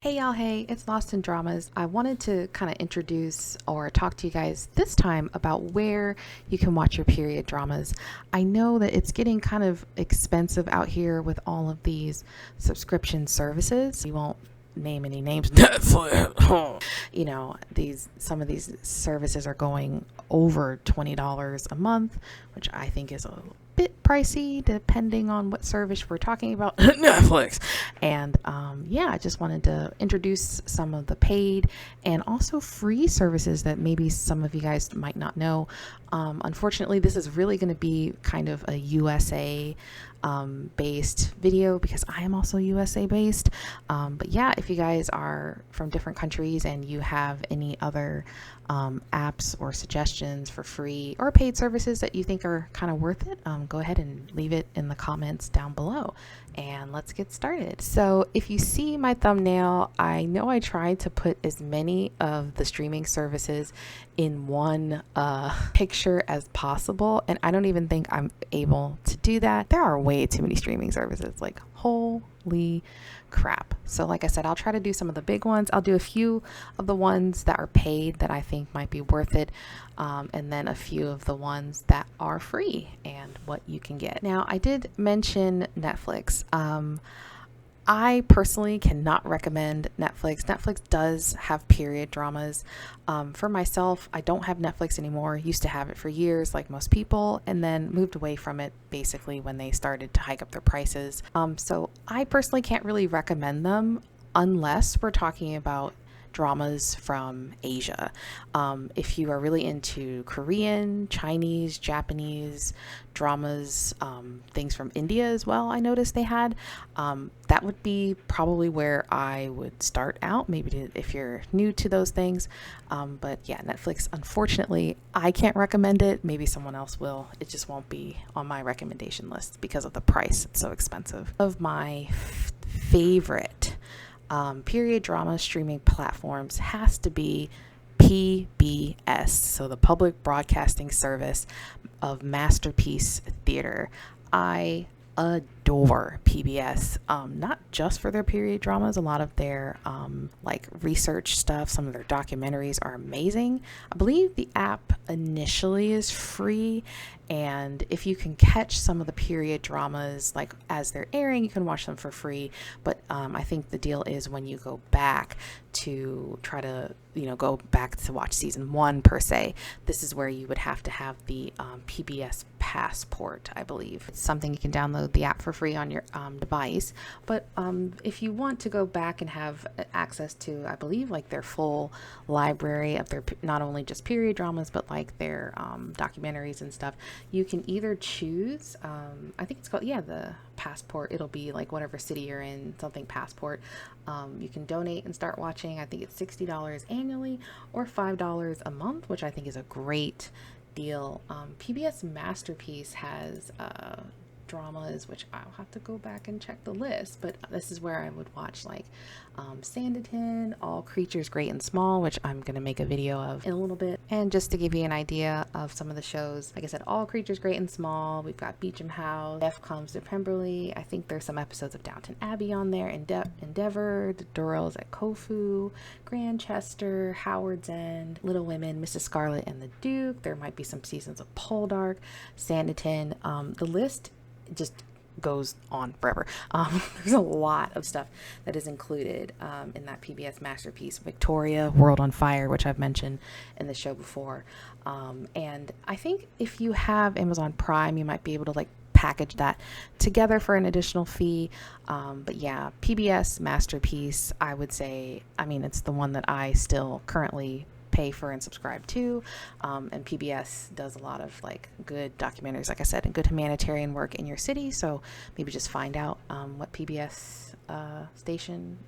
Hey y'all, hey, it's Lost in Dramas. I wanted to kind of introduce or talk to you guys this time about where you can watch your period dramas. I know that it's getting kind of expensive out here with all of these subscription services. We won't name any names. Netflix. You know, some of these services are going over $20 a month, which I think is a bit pricey depending on what service we're talking about. Netflix. And yeah, I just wanted to introduce some of the paid and also free services that maybe some of you guys might not know. Unfortunately, this is really going to be kind of a USA based video because I am also USA based. But yeah, if you guys are from different countries and you have any other apps or suggestions for free or paid services that you think are kind of worth it, go ahead and leave it in the comments down below and let's get started. So if you see my thumbnail, I know I tried to put as many of the streaming services in one picture as possible, and I don't even think I'm able to do that. There are way too many streaming services, like holy crap. So like I said, I'll try to do some of the big ones. I'll do a few of the ones that are paid that I think might be worth it, and then a few of the ones that are free and what you can get. Now, I did mention Netflix. I personally cannot recommend Netflix. Netflix does have period dramas. For myself, I don't have Netflix anymore. Used to have it for years like most people, and then moved away from it basically when they started to hike up their prices. So I personally can't really recommend them unless we're talking about dramas from Asia. If you are really into Korean, Chinese, Japanese dramas, things from India as well, I noticed they had, that would be probably where I would start out, maybe if you're new to those things. But yeah, Netflix, unfortunately, I can't recommend it. Maybe someone else will. It just won't be on my recommendation list because of the price. It's so expensive. Of my favorite period drama streaming platforms has to be PBS, so the Public Broadcasting Service of Masterpiece Theater. I adore PBS, not just for their period dramas. A lot of their like research stuff, some of their documentaries are amazing. I believe the app initially is free, and if you can catch some of the period dramas like as they're airing, you can watch them for free. But I think the deal is when you go back to try to go back to watch season 1 per se, this is where you would have to have the PBS Passport, I believe. It's something you can download the app for free on your device. But if you want to go back and have access to, I believe, like their full library of their not only just period dramas but like their documentaries and stuff, you can either choose, I think it's called, the Passport. It'll be like whatever city you're in, something Passport. You can donate and start watching. I think it's $60 annually or $5 a month, which I think is a great deal. PBS Masterpiece has dramas, which I'll have to go back and check the list, but this is where I would watch like Sanditon, All Creatures Great and Small, which I'm going to make a video of in a little bit. And just to give you an idea of some of the shows, like I said, All Creatures Great and Small, we've got Beecham House, Death Comes to Pemberley. I think there's some episodes of Downton Abbey on there, Endeavor, The Durrells at Kofu, Grantchester, Howard's End, Little Women, Mrs. Scarlet and the Duke. There might be some seasons of Poldark, Sanditon. The list just goes on forever. There's a lot of stuff that is included in that PBS Masterpiece. Victoria, Worldonfire, which I've mentioned in the show before. And I think if you have Amazon Prime, you might be able to like package that together for an additional fee. But yeah, PBS Masterpiece, I would say, it's the one that I still currently pay for and subscribe to, and PBS does a lot of like good documentaries, like I said, and good humanitarian work in your city. So maybe just find out what PBS station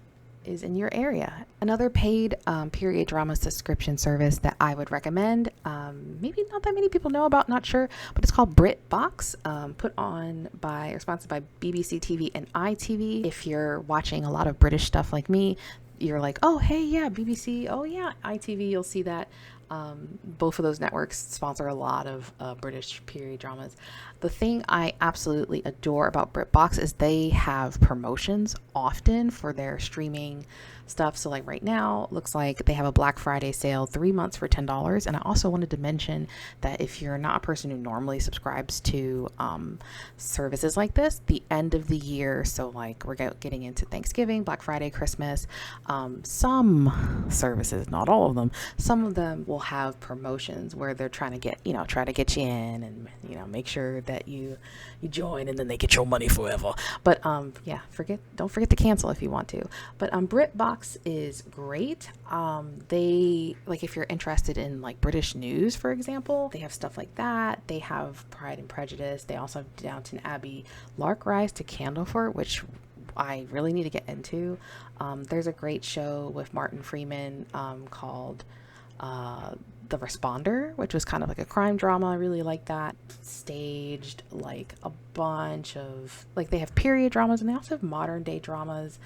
is in your area. Another paid period drama subscription service that I would recommend, maybe not that many people know about, not sure, but it's called Britbox, put on by or sponsored by BBC TV and ITV. If you're watching a lot of British stuff like me, you're like, oh, hey, yeah, BBC, oh, yeah, ITV, you'll see that. Both of those networks sponsor a lot of British period dramas. The thing I absolutely adore about Britbox is they have promotions often for their streaming stuff. So like right now, looks like they have a Black Friday sale, 3 months for $10. And I also wanted to mention that if you're not a person who normally subscribes to services like this, the end of the year, so like we're getting into Thanksgiving, Black Friday, Christmas, some services, not all of them, some of them will have promotions where they're trying to get, try to get you in and, make sure that you join, and then they get your money forever. But yeah, don't forget to cancel if you want to. But Britbox is great. They, like, if you're interested in like British news, for example, they have stuff like that. They have Pride and Prejudice. They also have Downton Abbey, Lark Rise to Candleford, which I really need to get into. There's a great show with Martin Freeman called The Responder, which was kind of like a crime drama. I really like that. Staged like a bunch of, like, they have period dramas and they also have modern day dramas.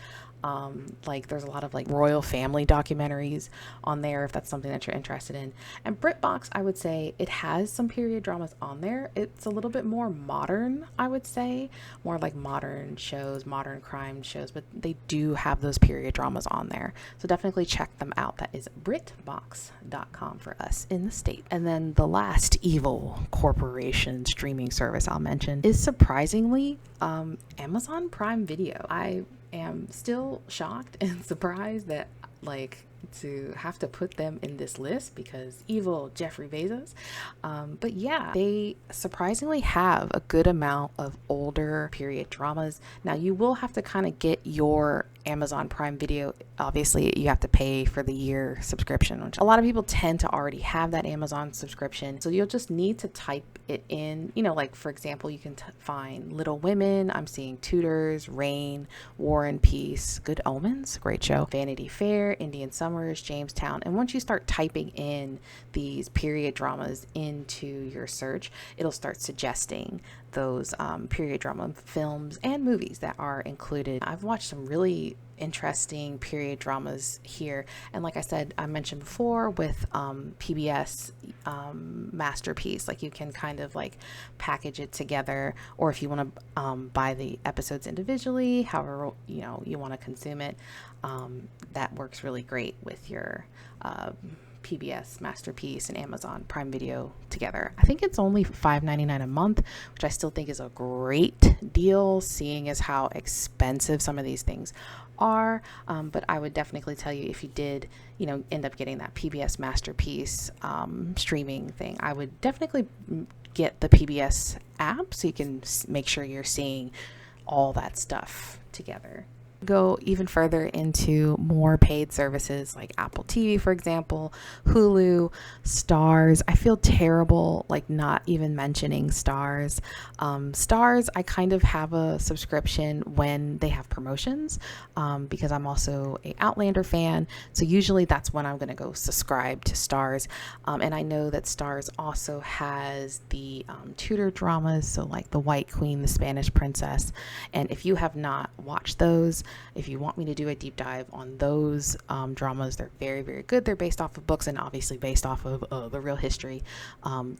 Like there's a lot of like royal family documentaries on there if that's something that you're interested in. And Britbox, I would say it has some period dramas on there. It's a little bit more modern, I would say, more like modern shows, modern crime shows, but they do have those period dramas on there. So definitely check them out. That is Britbox.com for us in the state. And then the last evil corporation streaming service I'll mention is surprisingly Amazon Prime Video. I am still shocked and surprised that, like, to have to put them in this list because evil Jeffrey Bezos. But yeah, they surprisingly have a good amount of older period dramas. Now you will have to kind of get your Amazon Prime Video. Obviously you have to pay for the year subscription, which a lot of people tend to already have that Amazon subscription. So you'll just need to type it in, like for example, you can find Little Women. I'm seeing Tudors, Reign, War and Peace, Good Omens, great show, Vanity Fair, Indian Summers, Jamestown. And once you start typing in these period dramas into your search, it'll start suggesting those period drama films and movies that are included. I've watched some really interesting period dramas here, and like I said, I mentioned before with PBS Masterpiece, like you can kind of like package it together, or if you want to buy the episodes individually, however you want to consume it, that works really great with your PBS Masterpiece and Amazon Prime Video together. I think it's only $5.99 a month, which I still think is a great deal, seeing as how expensive some of these things are. But I would definitely tell you, if you did, end up getting that PBS Masterpiece streaming thing, I would definitely get the PBS app so you can make sure you're seeing all that stuff together. Go even further into more paid services like Apple TV, for example, Hulu, Starz. I feel terrible like not even mentioning Starz. Starz, I kind of have a subscription when they have promotions, because I'm also a Outlander fan. So usually that's when I'm going to go subscribe to Starz. And I know that Starz also has the Tudor dramas, so like The White Queen, The Spanish Princess. And if you have not watched those, if you want me to do a deep dive on those dramas, they're very, very good. They're based off of books and obviously based off of the real history.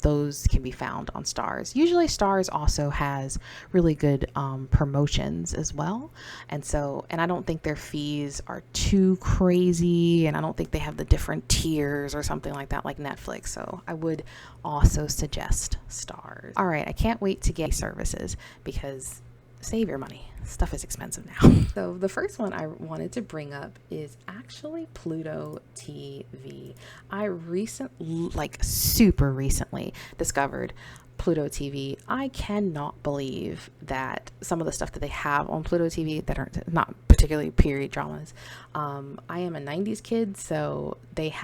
Those can be found on Starz. Usually Starz also has really good promotions as well. And I don't think their fees are too crazy, and I don't think they have the different tiers or something like that like Netflix. So I would also suggest Starz. All right, I can't wait to get services because save your money. Stuff is expensive now. So the first one I wanted to bring up is actually Pluto TV. I super recently discovered Pluto TV. I cannot believe that some of the stuff that they have on Pluto TV that are not particularly period dramas. I am a 90s kid, so they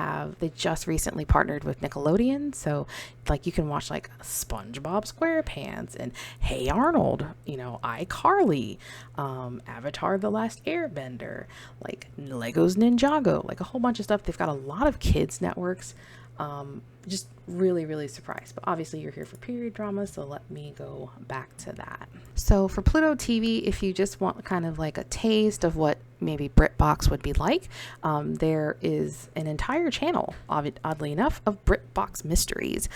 just recently partnered with Nickelodeon, so like you can watch like SpongeBob SquarePants and Hey Arnold, iCarly, Avatar The Last Airbender, like Legos Ninjago, like a whole bunch of stuff. They've got a lot of kids networks. Just really, really surprised. But obviously you're here for period drama, so let me go back to that. So for Pluto TV, if you just want kind of like a taste of what maybe Britbox would be like, there is an entire channel, oddly enough, of Britbox mysteries.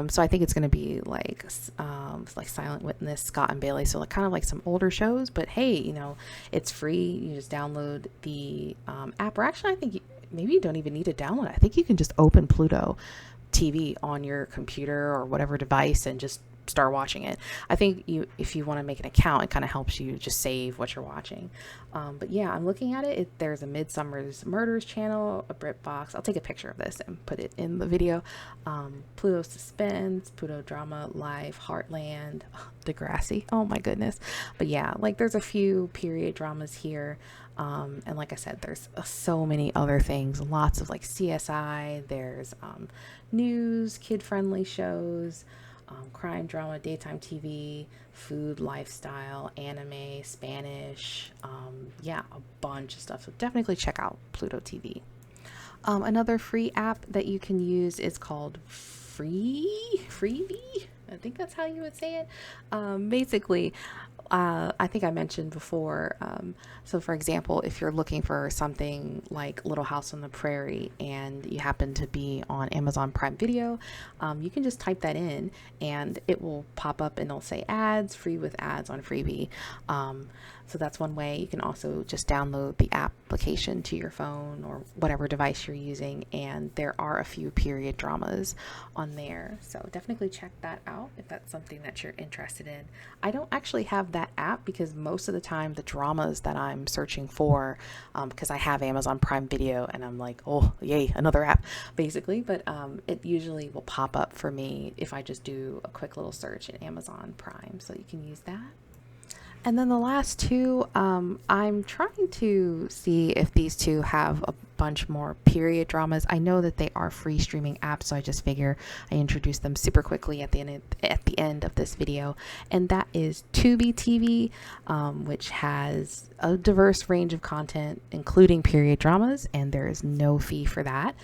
So I think it's going to be like Silent Witness, Scott and Bailey, so like kind of like some older shows. But hey, you know, it's free. You just download the app, or actually I think maybe you don't even need to download it. I think you can just open Pluto TV on your computer or whatever device and just start watching it. I think if you want to make an account, it kind of helps you just save what you're watching. But yeah, I'm looking at it. There's a Midsummer's Murders channel, a Britbox. I'll take a picture of this and put it in the video. Pluto Suspense, Pluto Drama, Live, Heartland, Degrassi. Oh my goodness. But yeah, like there's a few period dramas here. And like I said, there's so many other things, lots of like CSI, there's news, kid-friendly shows, crime drama, daytime TV, food, lifestyle, anime, Spanish, yeah, a bunch of stuff. So definitely check out Pluto TV. Another free app that you can use is called Freevee. I think that's how you would say it. Basically, I think I mentioned before, so for example, if you're looking for something like Little House on the Prairie and you happen to be on Amazon Prime Video, you can just type that in and it will pop up and it'll say ads, free with ads on Freevee. So that's one way. You can also just download the application to your phone or whatever device you're using, and there are a few period dramas on there. So definitely check that out if that's something that you're interested in. I don't actually have that app because most of the time the dramas that I'm searching for, because I have Amazon Prime Video and I'm like, oh yay, another app basically, but it usually will pop up for me if I just do a quick little search in Amazon Prime, so you can use that. And then the last two, I'm trying to see if these two have a bunch more period dramas. I know that they are free streaming apps, so I just figure I introduce them super quickly at the end of this video. And that is Tubi TV, which has a diverse range of content, including period dramas, and there is no fee for that.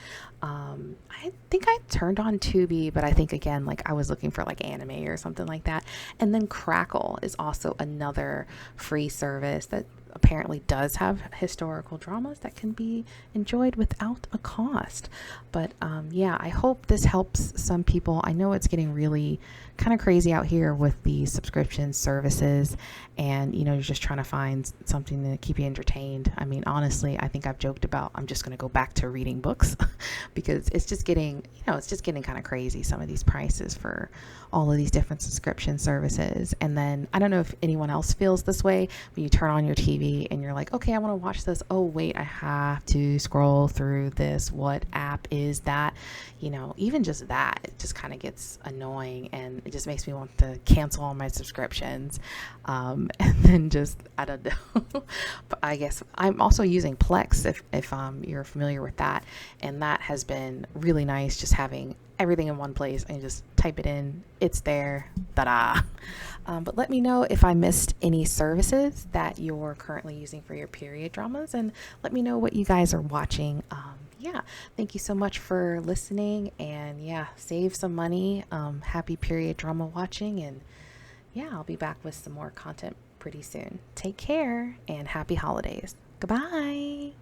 I think I turned on Tubi, but I think again, like I was looking for like anime or something like that. And then Crackle is also another free service that apparently does have historical dramas that can be enjoyed without a cost. But yeah, I hope this helps some people. I know it's getting really kind of crazy out here with the subscription services, and you know, you're just trying to find something to keep you entertained. I mean, honestly, I think I've joked about I'm just going to go back to reading books because it's just getting, you know, it's just getting kind of crazy, some of these prices for all of these different subscription services. And then I don't know if anyone else feels this way, but you turn on your TV and you're like, okay, I want to watch this. Oh wait, I have to scroll through this. What app is that? You know, even just that, it just kind of gets annoying, and it just makes me want to cancel all my subscriptions. And then just, I don't know. But I guess I'm also using Plex if you're familiar with that. And that has been really nice, just having everything in one place and just type it in, it's there, ta-da. But let me know if I missed any services that you're currently using for your period dramas, and let me know what you guys are watching. Yeah, thank you so much for listening, and yeah, save some money. Happy period drama watching, and yeah, I'll be back with some more content pretty soon. Take care and happy holidays. Goodbye.